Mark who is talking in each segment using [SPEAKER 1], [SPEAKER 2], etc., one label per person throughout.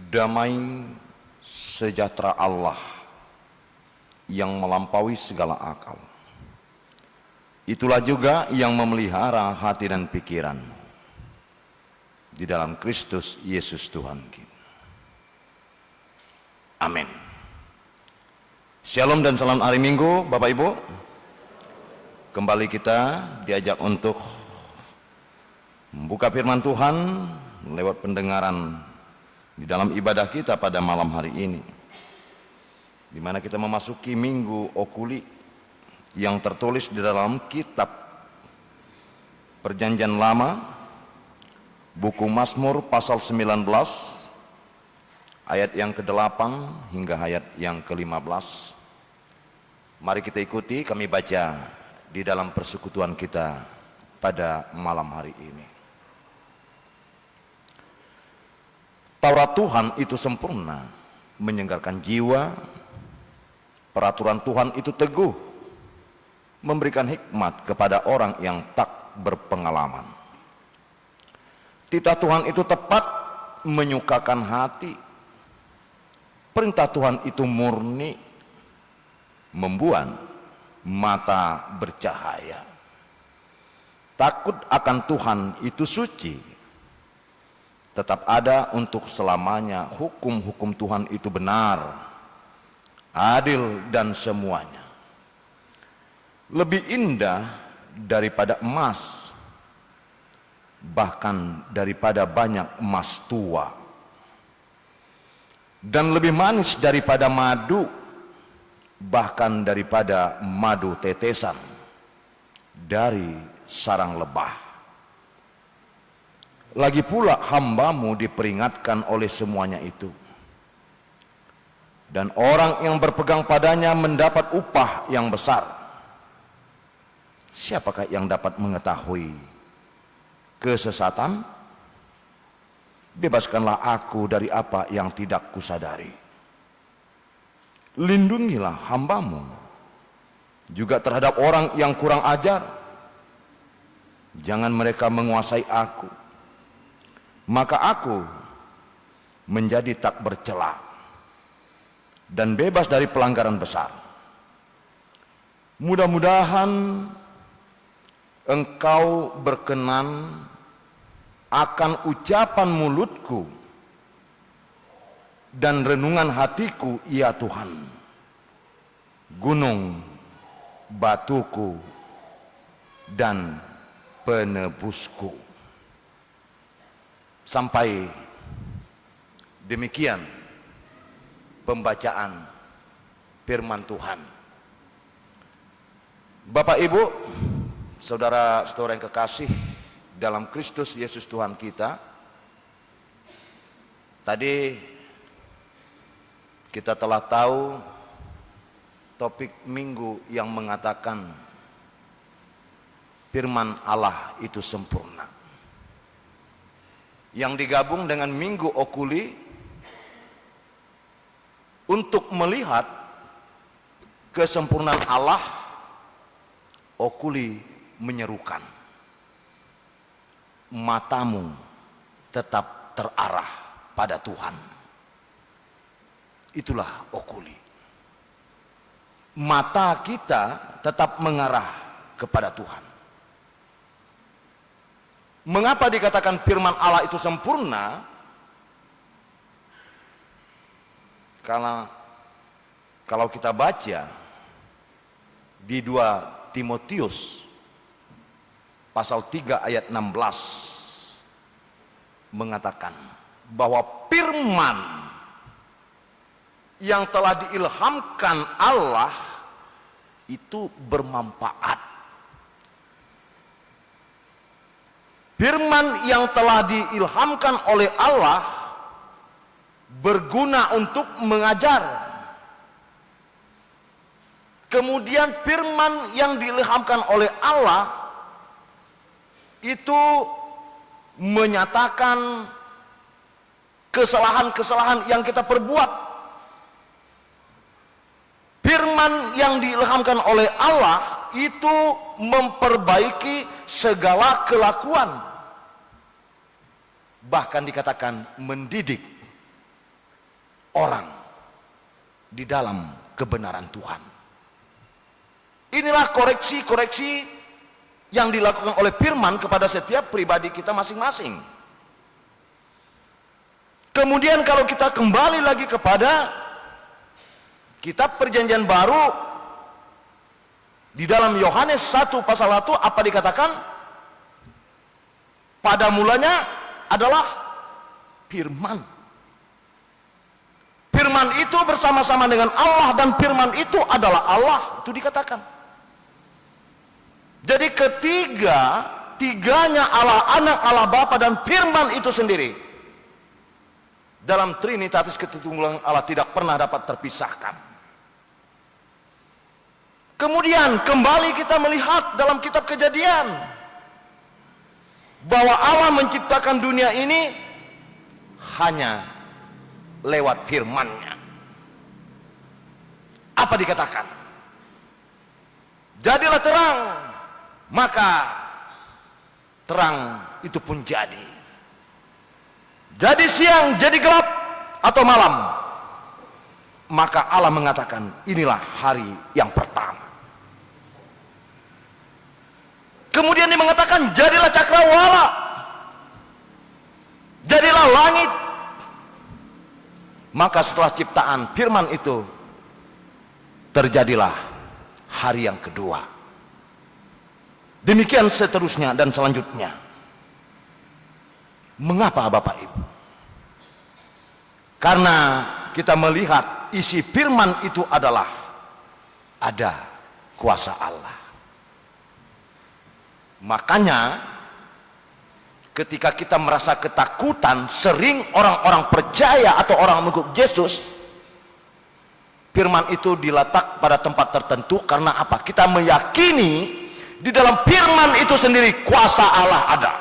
[SPEAKER 1] damai sejahtera Allah yang melampaui segala akal. Itulah juga yang memelihara hati dan pikiran di dalam Kristus Yesus Tuhan kita. Amin. Shalom dan salam hari Minggu, Bapak Ibu. Kembali kita diajak untuk membuka firman Tuhan lewat pendengaran di dalam ibadah kita pada malam hari ini, di mana kita memasuki Minggu Okuli yang tertulis di dalam kitab Perjanjian Lama, buku Mazmur pasal 19 ayat yang ke-8 hingga ayat yang ke-15. Mari kita ikuti, kami baca di dalam persekutuan kita pada malam hari ini. Taurat Tuhan itu sempurna, menyegarkan jiwa. Peraturan Tuhan itu teguh, memberikan hikmat kepada orang yang tak berpengalaman. Titah Tuhan itu tepat, menyukakan hati. Perintah Tuhan itu murni, membuat mata bercahaya. Takut akan Tuhan itu suci, tetap ada untuk selamanya. Hukum-hukum Tuhan itu benar, adil dan semuanya. Lebih indah daripada emas, bahkan daripada banyak emas tua, dan lebih manis daripada madu, bahkan daripada madu tetesan dari sarang lebah. Lagi pula hambamu diperingatkan oleh semuanya itu, dan orang yang berpegang padanya mendapat upah yang besar. Siapakah yang dapat mengetahui kesesatan? Bebaskanlah aku dari apa yang tidak kusadari. Lindungilah hambamu juga terhadap orang yang kurang ajar. Jangan mereka menguasai aku, maka aku menjadi tak bercela dan bebas dari pelanggaran besar. Mudah-mudahan Engkau berkenan akan ucapan mulutku dan renungan hatiku, ya Tuhan, gunung, batuku, dan penebusku. Sampai demikian pembacaan firman Tuhan. Bapak Ibu, saudara-saudara yang kekasih dalam Kristus Yesus Tuhan kita, tadi kita telah tahu topik minggu yang mengatakan firman Allah itu sempurna, yang digabung dengan Minggu Okuli untuk melihat kesempurnaan Allah. Okuli menyerukan, matamu tetap terarah pada Tuhan. Itulah Okuli. Mata kita tetap mengarah kepada Tuhan. Mengapa dikatakan firman Allah itu sempurna? Karena kalau kita baca di 2 Timotius pasal 3 ayat 16 mengatakan bahwa firman yang telah diilhamkan Allah itu bermanfaat. Firman yang telah diilhamkan oleh Allah berguna untuk mengajar. Kemudian firman yang diilhamkan oleh Allah itu menyatakan kesalahan-kesalahan yang kita perbuat. Firman yang diilhamkan oleh Allah itu memperbaiki segala kelakuan. Bahkan dikatakan mendidik orang di dalam kebenaran Tuhan. Inilah koreksi-koreksi yang dilakukan oleh firman kepada setiap pribadi kita masing-masing. Kemudian kalau kita kembali lagi kepada kitab Perjanjian Baru, di dalam Yohanes 1 pasal 1 apa dikatakan? Pada mulanya adalah firman. Firman itu bersama-sama dengan Allah, dan firman itu adalah Allah, itu dikatakan. Jadi tiganya Allah Anak, Allah Bapa, dan firman itu sendiri dalam Trinitatis Ketritunggalan Allah tidak pernah dapat terpisahkan. Kemudian kembali kita melihat dalam kitab Kejadian bahwa Allah menciptakan dunia ini hanya lewat firman-Nya. Apa dikatakan? Jadilah terang, maka terang itu pun jadi. Jadi siang, jadi gelap atau malam, maka Allah mengatakan inilah hari yang pertama. Kemudian dia mengatakan jadilah cakrawala, jadilah langit. Maka setelah ciptaan firman itu, terjadilah hari yang kedua. Demikian seterusnya dan selanjutnya. Mengapa Bapak Ibu? Karena kita melihat isi firman itu adalah ada kuasa Allah. Makanya ketika kita merasa ketakutan, sering orang-orang percaya atau orang mengikut Yesus, firman itu diletak pada tempat tertentu. Karena apa? Kita meyakini di dalam firman itu sendiri kuasa Allah ada,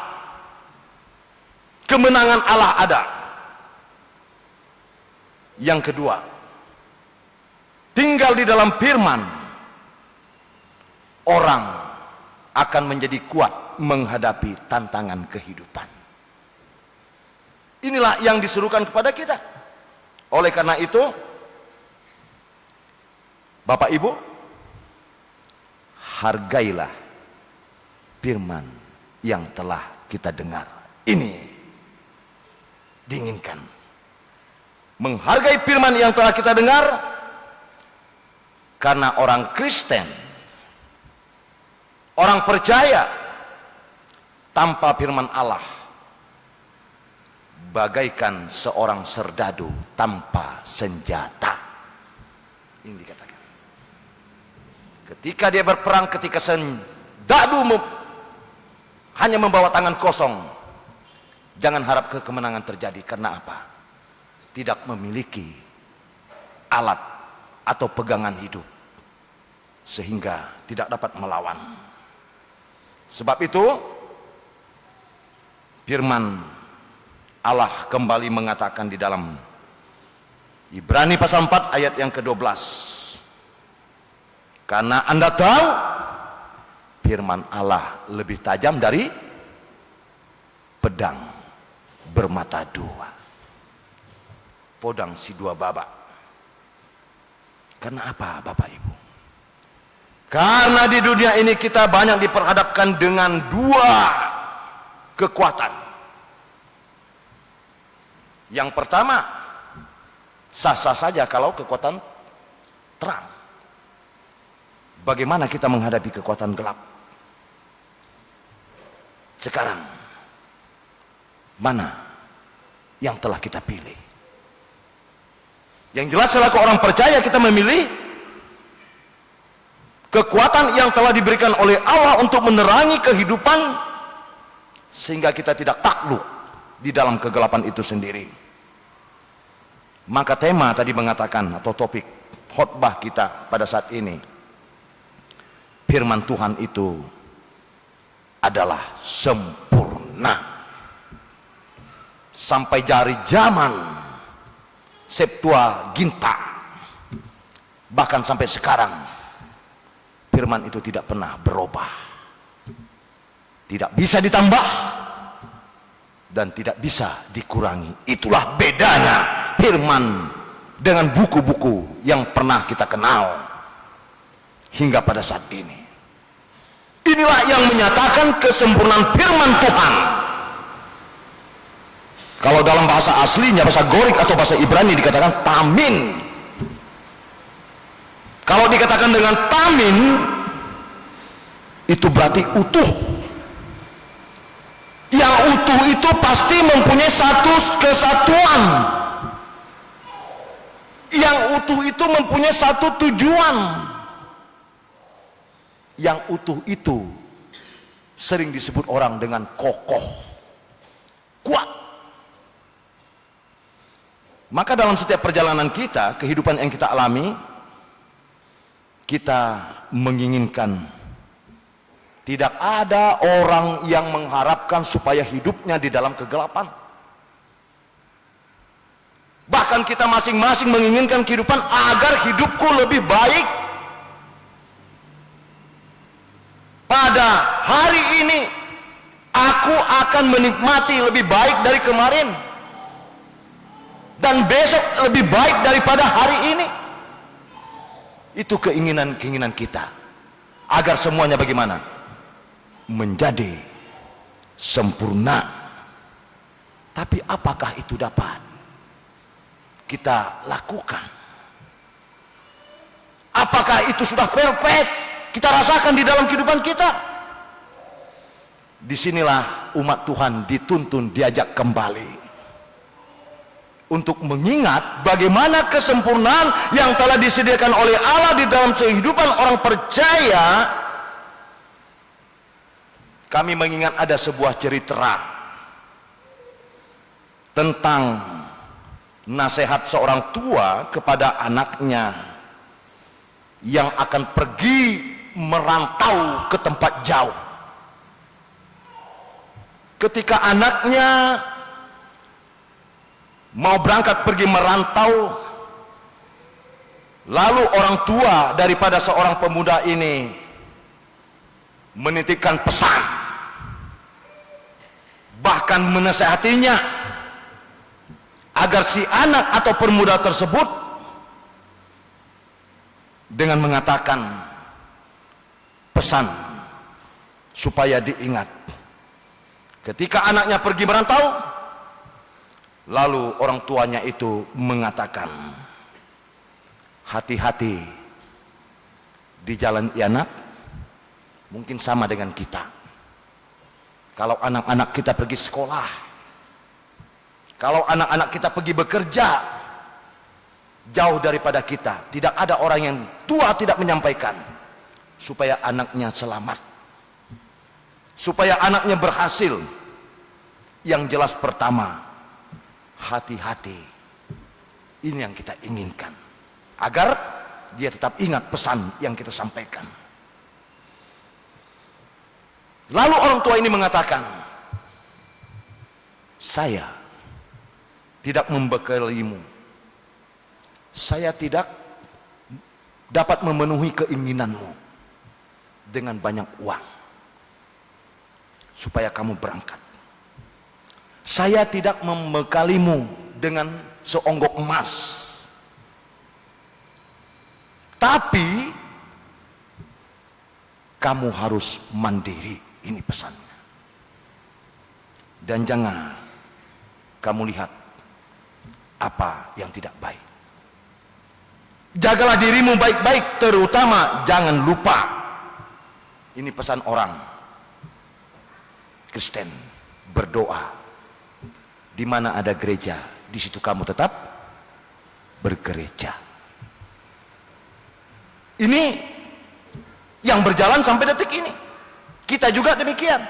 [SPEAKER 1] kemenangan Allah ada. Yang kedua, tinggal di dalam firman, orang akan menjadi kuat menghadapi tantangan kehidupan. Inilah yang disuruhkan kepada kita. Oleh karena itu, Bapak Ibu, hargailah firman yang telah kita dengar. Ini diinginkan. Menghargai firman yang telah kita dengar, karena orang Kristen, orang percaya tanpa firman Allah bagaikan seorang serdadu tanpa senjata. Ini dikatakan. Ketika dia berperang, ketika serdadu hanya membawa tangan kosong, jangan harap kemenangan terjadi. Karena apa? Tidak memiliki alat atau pegangan hidup, sehingga tidak dapat melawan. Sebab itu firman Allah kembali mengatakan di dalam Ibrani pasal 4 ayat yang ke-12, karena Anda tahu firman Allah lebih tajam dari pedang bermata dua, podang si dua babak. Karena apa Bapak Ibu? Karena di dunia ini kita banyak diperhadapkan dengan dua kekuatan. Yang pertama, sah-sah saja kalau kekuatan terang. Bagaimana kita menghadapi kekuatan gelap? Sekarang, mana yang telah kita pilih? Yang jelas selaku orang percaya kita memilih kekuatan yang telah diberikan oleh Allah untuk menerangi kehidupan, sehingga kita tidak takluk di dalam kegelapan itu sendiri. Maka tema tadi mengatakan, atau topik khotbah kita pada saat ini, firman Tuhan itu adalah sempurna. Sampai dari zaman Septuaginta, bahkan sampai sekarang, firman itu tidak pernah berubah, tidak bisa ditambah dan tidak bisa dikurangi. Itulah bedanya firman dengan buku-buku yang pernah kita kenal hingga pada saat ini. Inilah yang menyatakan kesempurnaan firman Tuhan. Kalau dalam bahasa aslinya, bahasa Gorik atau bahasa Ibrani dikatakan tamin. Kalau dikatakan dengan tamin, itu berarti utuh. Yang utuh itu pasti mempunyai satu kesatuan. Yang utuh itu mempunyai satu tujuan. Yang utuh itu sering disebut orang dengan kokoh, kuat. Maka dalam setiap perjalanan kita, kehidupan yang kita alami, kita menginginkan tidak ada orang yang mengharapkan supaya hidupnya di dalam kegelapan. Bahkan kita masing-masing menginginkan kehidupan agar hidupku lebih baik. Pada hari ini aku akan menikmati lebih baik dari kemarin, dan besok lebih baik daripada hari ini. Itu keinginan-keinginan kita, agar semuanya bagaimana? Menjadi sempurna. Tapi apakah itu dapat kita lakukan? Apakah itu sudah perfect kita rasakan di dalam kehidupan kita? Disinilah umat Tuhan dituntun, diajak kembali untuk mengingat bagaimana kesempurnaan yang telah disediakan oleh Allah di dalam kehidupan orang percaya. Kami mengingat ada sebuah cerita tentang nasihat seorang tua kepada anaknya yang akan pergi merantau ke tempat jauh. Ketika anaknya mau berangkat pergi merantau, lalu orang tua daripada seorang pemuda ini menitipkan pesan, bahkan menasihatinya agar si anak atau pemuda tersebut dengan mengatakan pesan supaya diingat. Ketika anaknya pergi merantau, lalu orang tuanya itu mengatakan, hati-hati di jalan ya nak. Mungkin sama dengan kita. Kalau anak-anak kita pergi sekolah, kalau anak-anak kita pergi bekerja jauh daripada kita, tidak ada orang yang tua tidak menyampaikan supaya anaknya selamat, supaya anaknya berhasil. Yang jelas pertama, hati-hati. Ini yang kita inginkan, agar dia tetap ingat pesan yang kita sampaikan. Lalu orang tua ini mengatakan, saya tidak membekalimu, saya tidak dapat memenuhi keinginanmu dengan banyak uang supaya kamu berangkat. Saya tidak membekalimu dengan seonggok emas, tapi kamu harus mandiri. Ini pesannya. Dan jangan kamu lihat apa yang tidak baik. Jagalah dirimu baik-baik, terutama jangan lupa. Ini pesan orang Kristen, berdoa. Di mana ada gereja, di situ kamu tetap bergereja. Ini yang berjalan sampai detik ini. Kita juga demikian.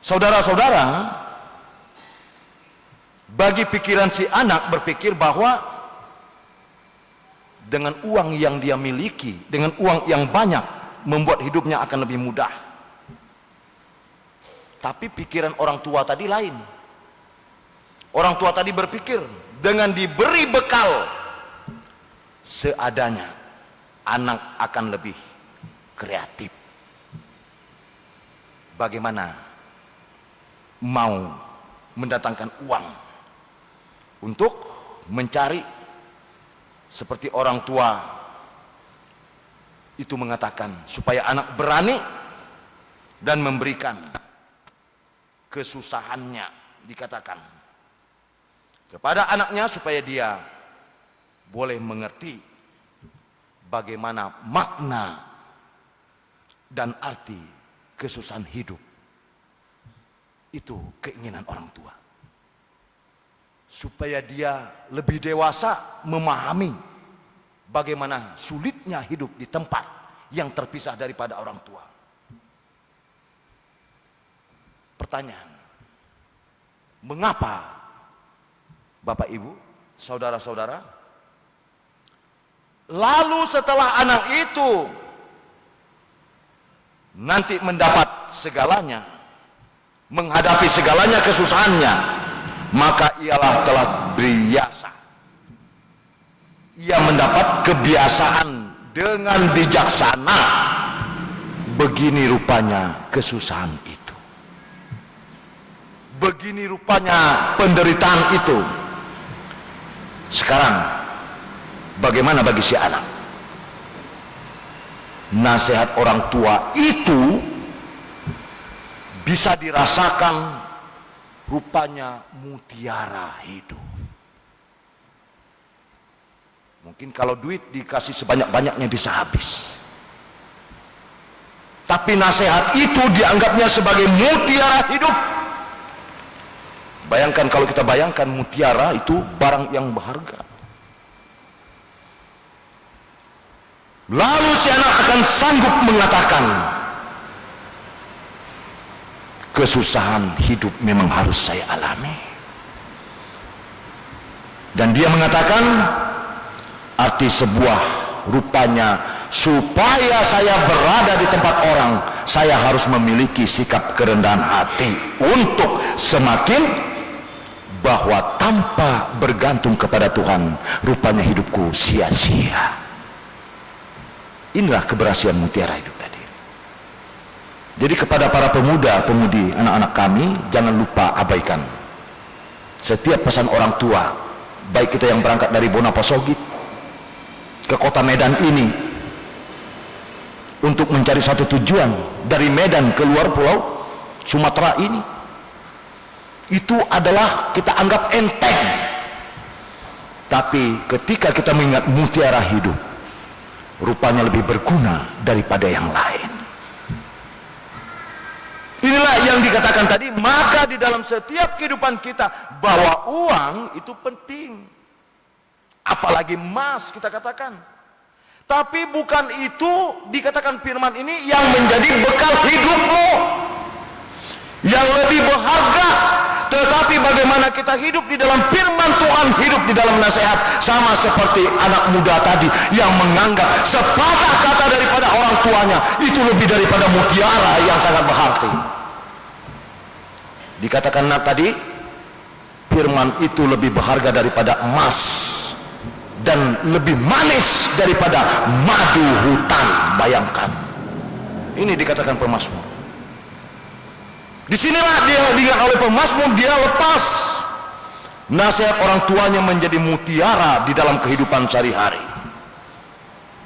[SPEAKER 1] Saudara-saudara, bagi pikiran si anak berpikir bahwa dengan uang yang dia miliki, dengan uang yang banyak, membuat hidupnya akan lebih mudah. Tapi pikiran orang tua tadi lain. Orang tua tadi berpikir, dengan diberi bekal seadanya, anak akan lebih kreatif. Bagaimana mau mendatangkan uang untuk mencari seperti orang tua itu mengatakan supaya anak berani dan memberikan kesusahannya, dikatakan kepada anaknya supaya dia boleh mengerti bagaimana makna dan arti kesusahan hidup. Itu keinginan orang tua, supaya dia lebih dewasa memahami bagaimana sulitnya hidup di tempat yang terpisah daripada orang tua. Pertanyaan, mengapa Bapak Ibu, saudara-saudara, lalu setelah anak itu nanti mendapat segalanya, menghadapi segalanya kesusahannya, maka ialah telah biasa. Ia mendapat kebiasaan dengan bijaksana. Begini rupanya kesusahan itu. Begini rupanya penderitaan itu. Sekarang bagaimana bagi si anak? Nasihat orang tua itu bisa dirasakan rupanya mutiara hidup. Mungkin kalau duit dikasih sebanyak-banyaknya bisa habis, tapi nasihat itu dianggapnya sebagai mutiara hidup. Bayangkan kalau kita bayangkan mutiara itu barang yang berharga. Lalu si anak akan sanggup mengatakan, kesusahan hidup memang harus saya alami. Dan dia mengatakan, arti sebuah rupanya supaya saya berada di tempat orang, saya harus memiliki sikap kerendahan hati untuk semakin bahwa tanpa bergantung kepada Tuhan, rupanya hidupku sia-sia. Inilah keberhasilan mutiara hidup tadi. Jadi kepada para pemuda-pemudi, anak-anak kami, jangan lupa abaikan setiap pesan orang tua, baik kita yang berangkat dari Bonapasogit ke kota Medan ini untuk mencari satu tujuan dari Medan ke luar pulau Sumatera ini. Itu adalah kita anggap enteng, tapi ketika kita mengingat mutiara hidup, rupanya lebih berguna daripada yang lain. Inilah yang dikatakan tadi, maka di dalam setiap kehidupan kita bahwa uang itu penting, apalagi emas kita katakan, tapi bukan itu dikatakan firman ini yang menjadi bekal hidupmu yang lebih berharga. Tetapi bagaimana kita hidup di dalam firman Tuhan, hidup di dalam nasihat, sama seperti anak muda tadi yang menganggap sepatah kata daripada orang tuanya itu lebih daripada mutiara yang sangat berarti. Dikatakan tadi, firman itu lebih berharga daripada emas dan lebih manis daripada madu hutan. Bayangkan, ini dikatakan pemazmur. Disinilah dia dilihat oleh pemazmur, dia lepas nasihat orang tuanya menjadi mutiara di dalam kehidupan sehari-hari.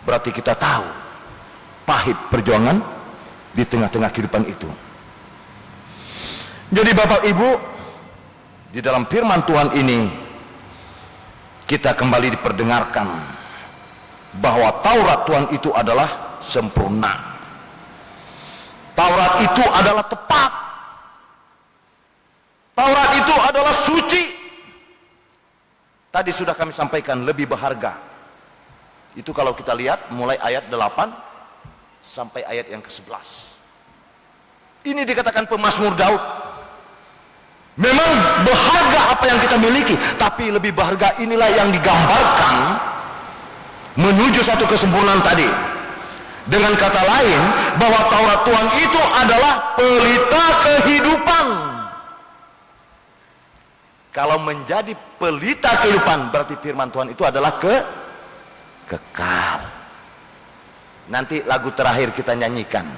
[SPEAKER 1] Berarti kita tahu pahit perjuangan di tengah-tengah kehidupan itu. Jadi Bapak Ibu, di dalam firman Tuhan ini kita kembali diperdengarkan bahwa Taurat Tuhan itu adalah sempurna. Taurat itu adalah tepat. Taurat itu adalah suci. Tadi sudah kami sampaikan lebih berharga. Itu kalau kita lihat mulai ayat 8 sampai ayat yang ke-11. Ini dikatakan pemazmur Daud. Memang berharga apa yang kita miliki, tapi lebih berharga inilah yang digambarkan menuju satu kesempurnaan tadi. Dengan kata lain, bahwa Taurat Tuhan itu adalah pelita kehidupan. Kalau menjadi pelita kehidupan, berarti firman Tuhan itu adalah kekal. Nanti lagu terakhir kita nyanyikan,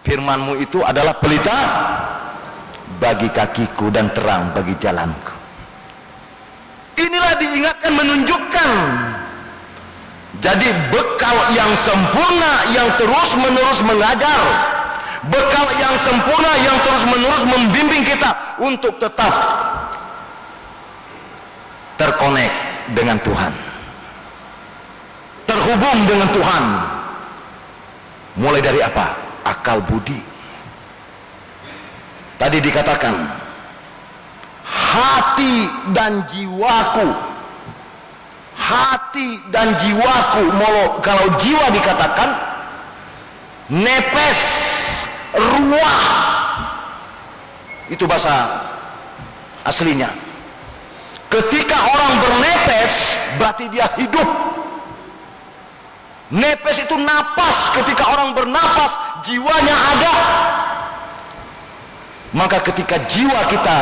[SPEAKER 1] firman-Mu itu adalah pelita bagi kakiku dan terang bagi jalanku. diingatkan menunjukkan. Jadi bekal yang sempurna yang terus-menerus mengajar, bekal yang sempurna yang terus-menerus membimbing kita untuk tetap terkonek dengan Tuhan, terhubung dengan Tuhan. Mulai dari apa? Akal budi. Tadi dikatakan hati dan jiwaku, hati dan jiwaku. Kalau jiwa dikatakan nepes, ruah, itu bahasa aslinya. Ketika orang bernepes berarti dia hidup. Nepes itu napas. Ketika orang bernapas jiwanya ada. Maka ketika jiwa kita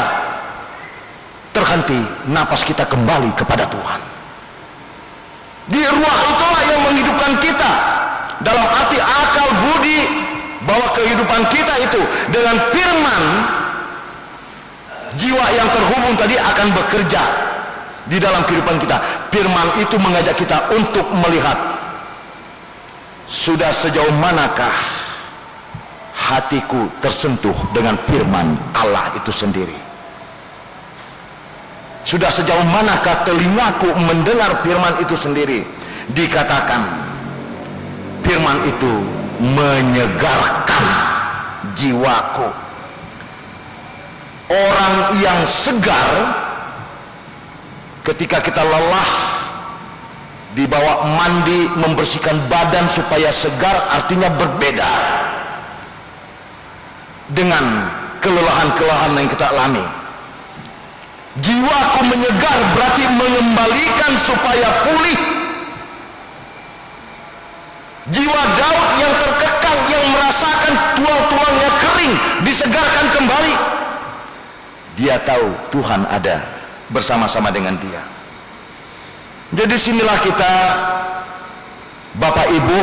[SPEAKER 1] terhenti, napas kita kembali kepada Tuhan. Di ruah itulah yang menghidupkan kita, dalam arti akal budi, bahwa kehidupan kita itu dengan firman. Jiwa yang terhubung tadi akan bekerja di dalam kehidupan kita. Firman itu mengajak kita untuk melihat sudah sejauh manakah hatiku tersentuh dengan firman Allah itu sendiri. Sudah sejauh manakah telingaku mendengar firman itu sendiri. Dikatakan firman itu menyegarkan jiwaku. Orang yang segar ketika kita lelah dibawa mandi membersihkan badan supaya segar, artinya berbeda dengan kelelahan-kelelahan yang kita alami. Jiwaku menyegar berarti mengembalikan supaya pulih. Jiwa Daud yang terkekang, yang merasakan tulang-tulangnya kering, disegarkan kembali. Dia tahu Tuhan ada bersama-sama dengan dia. Jadi sinilah kita, Bapak Ibu,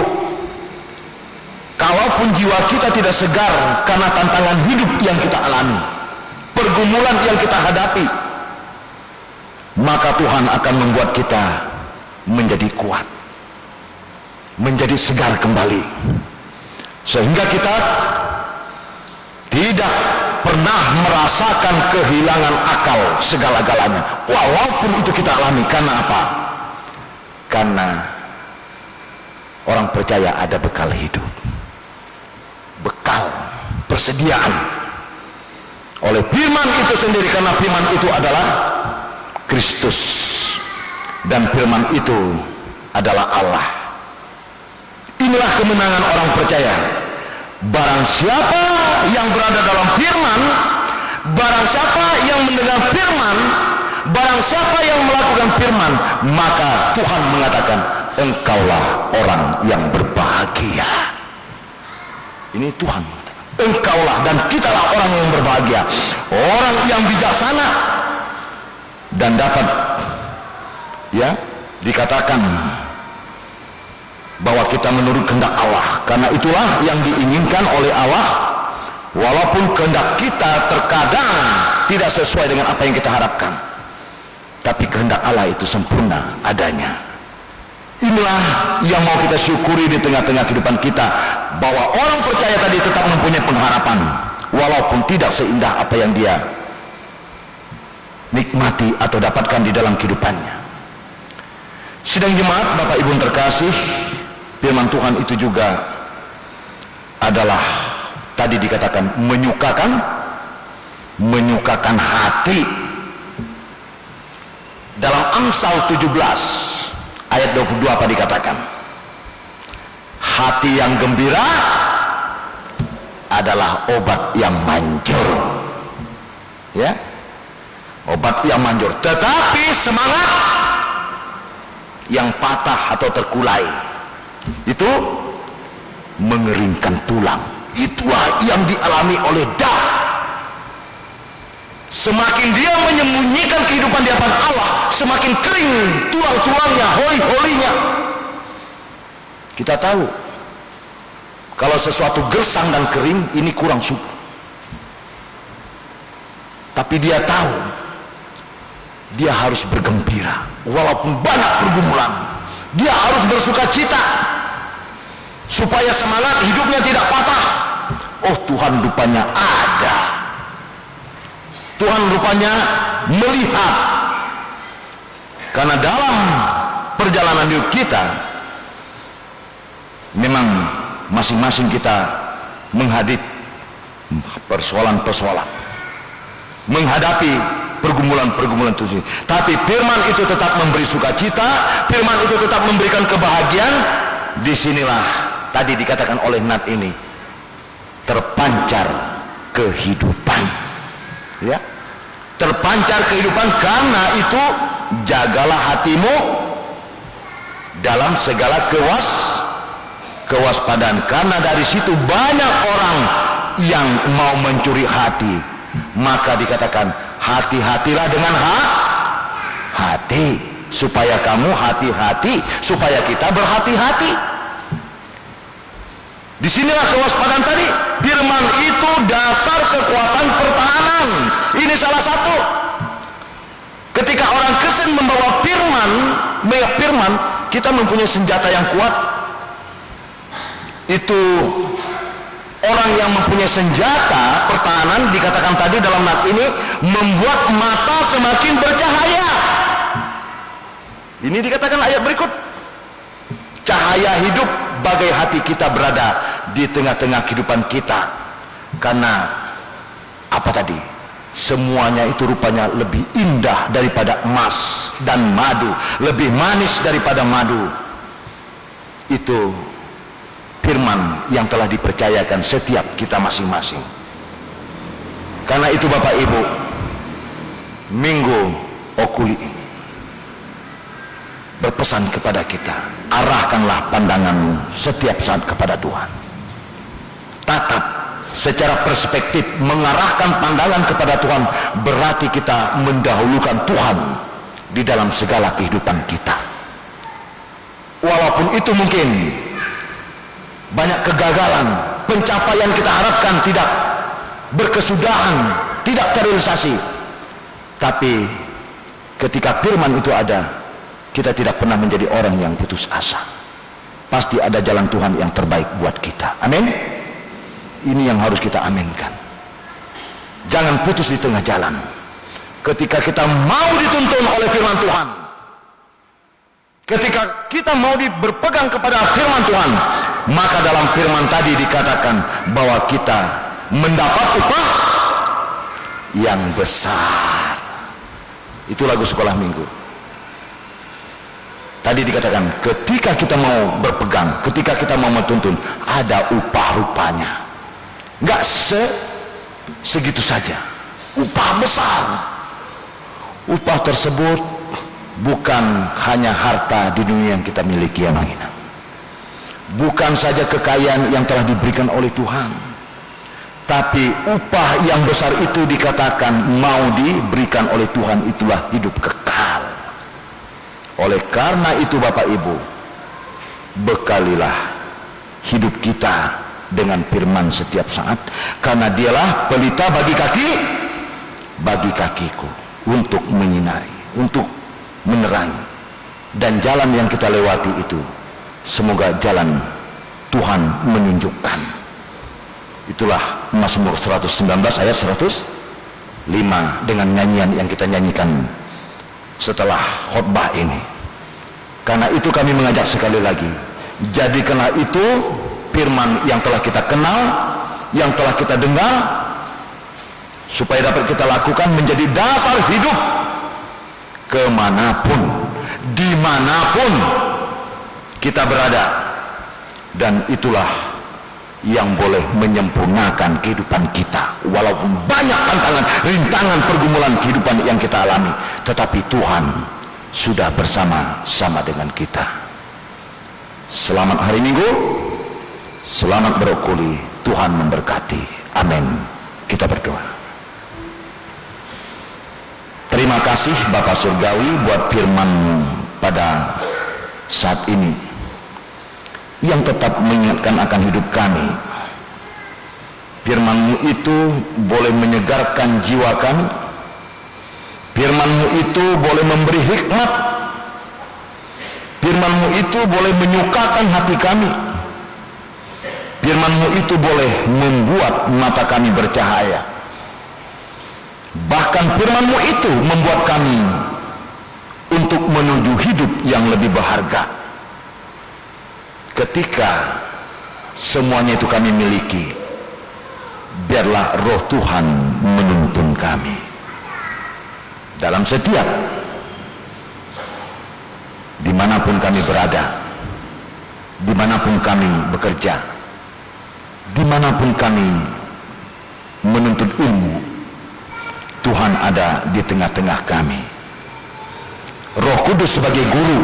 [SPEAKER 1] kalaupun jiwa kita tidak segar karena tantangan hidup yang kita alami, pergumulan yang kita hadapi, maka Tuhan akan membuat kita menjadi kuat, menjadi segar kembali, sehingga kita tidak pernah merasakan kehilangan akal segala-galanya, walaupun itu kita alami. Karena apa? Karena orang percaya ada bekal hidup, bekal persediaan oleh firman itu sendiri. Karena firman itu adalah Kristus dan firman itu adalah Allah. Inilah kemenangan orang percaya. Barang siapa yang berada dalam firman, barang siapa yang mendengar firman, barang siapa yang melakukan firman, maka Tuhan mengatakan engkaulah orang yang berbahagia. Ini Tuhan mengatakan, engkaulah dan kitalah orang yang berbahagia, orang yang bijaksana dan dapat dikatakan bahwa kita menurut kehendak Allah. Karena itulah yang diinginkan oleh Allah, walaupun kehendak kita terkadang tidak sesuai dengan apa yang kita harapkan, tapi kehendak Allah itu sempurna adanya. Inilah yang mau kita syukuri di tengah-tengah kehidupan kita, bahwa orang percaya tadi tetap mempunyai pengharapan walaupun tidak seindah apa yang dia nikmati atau dapatkan di dalam kehidupannya. Sidang jemaat Bapak Ibu terkasih, firman Tuhan itu juga adalah tadi dikatakan menyukakan hati. Dalam Amsal 17 ayat 22 apa dikatakan? Hati yang gembira adalah obat yang manjur. Ya, obat yang manjur. Tetapi semangat yang patah atau terkulai itu mengeringkan tulang. Itulah yang dialami oleh Daud. Semakin dia menyembunyikan kehidupan di hadapan Allah, semakin kering tulang-tulangnya, holi-holinya. Kita tahu kalau sesuatu gersang dan kering, ini kurang subur. Tapi dia tahu dia harus bergembira walaupun banyak pergumulan. Dia harus bersuka cita supaya semangat hidupnya tidak patah. Oh, Tuhan rupanya ada. Tuhan rupanya melihat. Karena dalam perjalanan hidup kita memang masing-masing kita menghadapi persoalan-persoalan, menghadapi pergumulan-pergumulan itu. Tapi firman itu tetap memberi sukacita, firman itu tetap memberikan kebahagiaan. Disinilah tadi dikatakan oleh Nat ini terpancar kehidupan, ya, terpancar kehidupan. Karena itu jagalah hatimu dalam segala kewaspadaan, karena dari situ banyak orang yang mau mencuri hati. Maka dikatakan hati-hatilah dengan hati, supaya kamu hati-hati, supaya kita berhati-hati. Disinilah kewaspadaan tadi. Firman itu dasar kekuatan pertahanan. Ini salah satu. Ketika orang Kristen membawa firman, kita mempunyai senjata yang kuat. Itu orang yang mempunyai senjata pertahanan, dikatakan tadi dalam nat ini, membuat mata semakin bercahaya. Ini dikatakan ayat berikut, cahaya hidup bagai hati kita berada di tengah-tengah kehidupan kita. Karena apa tadi? Semuanya itu rupanya lebih indah daripada emas dan madu, lebih manis daripada madu. Itu firman yang telah dipercayakan setiap kita masing-masing. Karena itu Bapak Ibu, Minggu Okuli ini berpesan kepada kita, arahkanlah pandanganmu setiap saat kepada Tuhan. Tatap secara perspektif, mengarahkan pandangan kepada Tuhan berarti kita mendahulukan Tuhan di dalam segala kehidupan kita. Walaupun itu mungkin banyak kegagalan, pencapaian kita harapkan tidak berkesudahan, tidak terrealisasi, tapi ketika firman itu ada, kita tidak pernah menjadi orang yang putus asa. Pasti ada jalan Tuhan yang terbaik buat kita. Amin. Ini yang harus kita aminkan. Jangan putus di tengah jalan. Ketika kita mau dituntun oleh firman Tuhan, ketika kita mau berpegang kepada firman Tuhan, maka dalam firman tadi dikatakan bahwa kita mendapat upah yang besar. Itu lagu sekolah minggu. Tadi dikatakan ketika kita mau berpegang, ketika kita mau menuntun, ada upah rupanya. Enggak segitu saja, upah besar. Upah tersebut bukan hanya harta di dunia yang kita miliki yang menghina, bukan saja kekayaan yang telah diberikan oleh Tuhan, tapi upah yang besar itu dikatakan mau diberikan oleh Tuhan, itulah hidup kekal. Oleh karena itu Bapak Ibu, bekalilah hidup kita dengan firman setiap saat, karena dialah pelita bagi kakiku, untuk menyinari, untuk menerangi. Dan jalan yang kita lewati itu, semoga jalan Tuhan menunjukkan. Itulah Mazmur 119 ayat 105 dengan nyanyian yang kita nyanyikan setelah khotbah ini. Karena itu kami mengajak sekali lagi, jadikanlah itu firman yang telah kita kenal, yang telah kita dengar, supaya dapat kita lakukan menjadi dasar hidup kemanapun, dimanapun kita berada. Dan itulah yang boleh menyempurnakan kehidupan kita. Walaupun banyak tantangan, rintangan, pergumulan kehidupan yang kita alami, tetapi Tuhan sudah bersama-sama dengan kita. Selamat hari Minggu, selamat berokuli, Tuhan memberkati. Amin. Kita berdoa. Terima kasih Bapa Surgawi buat firman-Mu pada saat ini, yang tetap mengingatkan akan hidup kami. Firman-Mu itu boleh menyegarkan jiwa kami. Firman-Mu itu boleh memberi hikmat. Firman-Mu itu boleh menyukakan hati kami. Firman-Mu itu boleh membuat mata kami bercahaya. Bahkan firman-Mu itu membuat kami untuk menuju hidup yang lebih berharga. Ketika semuanya itu kami miliki, biarlah Roh Tuhan menuntun kami dalam setiap dimanapun kami berada, dimanapun kami bekerja, dimanapun kami menuntut ilmu. Tuhan ada di tengah-tengah kami. Roh Kudus sebagai guru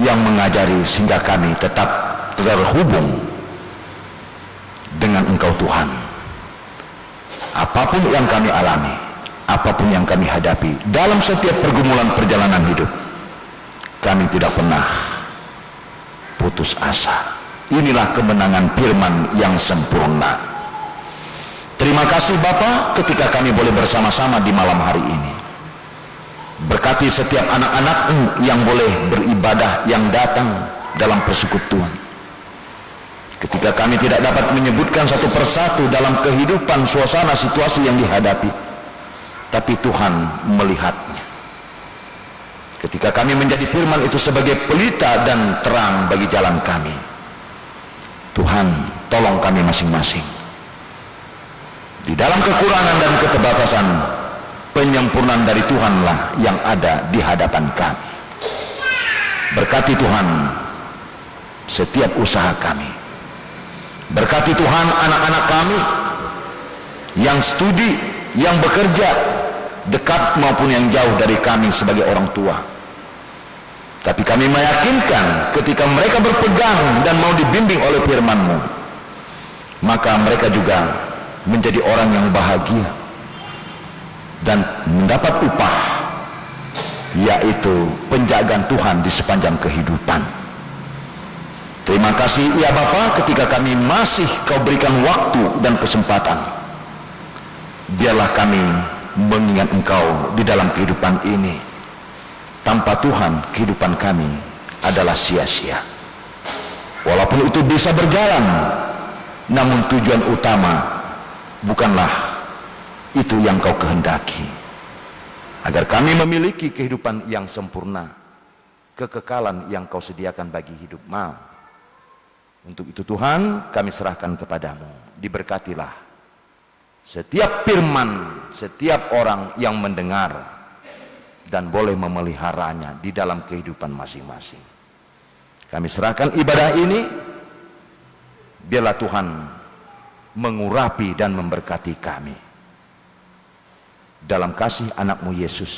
[SPEAKER 1] yang mengajari sehingga kami tetap terhubung dengan Engkau Tuhan. Apapun yang kami alami, apapun yang kami hadapi dalam setiap pergumulan perjalanan hidup, kami tidak pernah putus asa. Inilah kemenangan firman yang sempurna. Terima kasih Bapa ketika kami boleh bersama-sama di malam hari ini. Berkati setiap anak-anak-Mu yang boleh beribadah, yang datang dalam persekutuan. Ketika kami tidak dapat menyebutkan satu persatu dalam kehidupan, suasana, situasi yang dihadapi, tapi Tuhan melihatnya. Ketika kami menjadi firman itu sebagai pelita dan terang bagi jalan kami, Tuhan tolong kami masing-masing. Di dalam kekurangan dan keterbatasan, penyempurnaan dari Tuhanlah yang ada di hadapan kami. Berkati Tuhan setiap usaha kami. Berkati Tuhan anak-anak kami yang studi, yang bekerja, dekat maupun yang jauh dari kami sebagai orang tua. Tapi kami meyakinkan ketika mereka berpegang dan mau dibimbing oleh firman-Mu, maka mereka juga menjadi orang yang bahagia dan mendapat upah, yaitu penjagaan Tuhan di sepanjang kehidupan. Terima kasih ya Bapa, ketika kami masih Kau berikan waktu dan kesempatan, biarlah kami mengingat Engkau di dalam kehidupan ini. Tanpa Tuhan, kehidupan kami adalah sia-sia. Walaupun itu bisa berjalan, namun tujuan utama bukanlah itu yang Kau kehendaki. Agar kami memiliki kehidupan yang sempurna, kekekalan yang Kau sediakan bagi hidup mau. Untuk itu Tuhan, kami serahkan kepadamu. Diberkatilah setiap firman, setiap orang yang mendengar dan boleh memeliharanya di dalam kehidupan masing-masing. Kami serahkan ibadah ini, biarlah Tuhan mengurapi dan memberkati kami. Dalam kasih anak-Mu Yesus,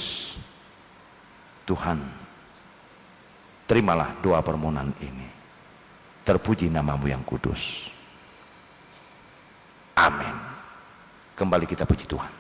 [SPEAKER 1] Tuhan, terimalah doa permohonan ini. Terpuji nama-Mu yang kudus. Amin. Kembali kita puji Tuhan.